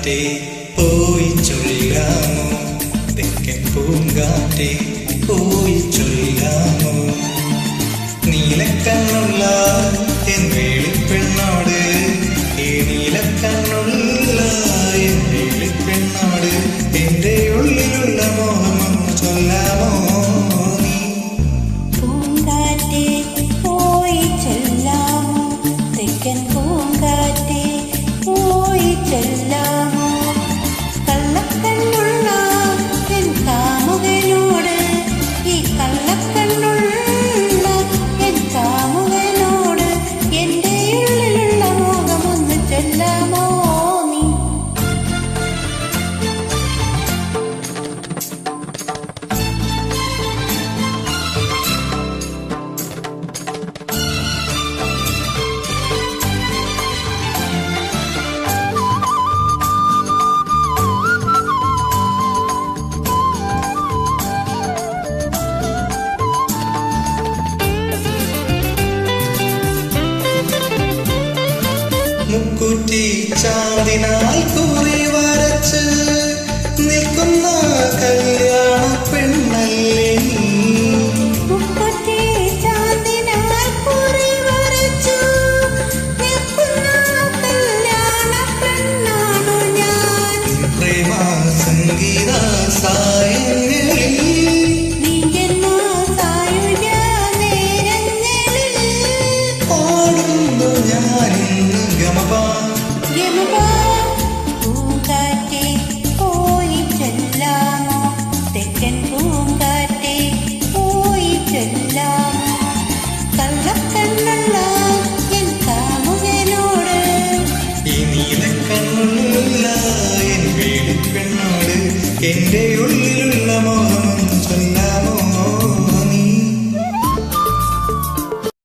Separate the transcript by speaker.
Speaker 1: പൂങ്കാറ്റേ പോയി ചൊല്ലാമോ, തെക്കൻ പൂങ്കാറ്റേ പോയി ചൊല്ലാമോ. നീലക്കണ്ണുള്ള എൻ വേളിപ്പെണ്ണോട്, ഈ നീലക്കണ്ണുള്ള എൻ വേളിപ്പെണ്ണോട് എന്റെ ഉള്ളിലുള്ള മോഹമൊന്ന് ചൊല്ലാമോ നീ.
Speaker 2: പൂങ്കാറ്റേ പോയി ചൊല്ലാമോ, തെക്കൻ പൂങ്കാറ്റേ പോയി ചൊല്ലാമോ. കള്ളക്കണ്ണുള്ള എൻ കാമുകനോട്, ഈ കള്ളക്കണ്ണുള്ള എൻ കാമുകനോട് എന്റെ ഉള്ളിലുള്ള മോഹമൊന്ന് ചൊല്ലാമോ നീ.
Speaker 1: മുക്കുറ്റി ചാന്തിനാൽ കുറി വരച്ച് നിൽക്കുന്ന കല്യാണ പെണ്ണല്ലേ നീ.
Speaker 2: മുക്കുറ്റി ചാന്തിനാൽ കുറി വരച്ചു നിൽക്കുന്ന കല്യാണ പെണ്ണാണു ഞാൻ.
Speaker 1: പ്രേമ സംഗീത സായങ്ങളിൽ
Speaker 2: നീ ജന്മ സായുജ്യ നേരങ്ങളിൽ
Speaker 1: ഓടുന്നു ഞാനിന്ന് ഗമപാ.
Speaker 2: പൂങ്കാറ്റേ പോയി ചൊല്ലാമോ, തെക്കൻ പൂങ്കാറ്റേ പോയി ചൊല്ലാമോ. കള്ളക്കണ്ണുള്ള എൻ കാമുകനോട്,
Speaker 1: ഈ നീലക്കണ്ണുള്ള എൻ വേളിപ്പെണ്ണോട് എന്റെ ഉള്ളിലുള്ള മോഹം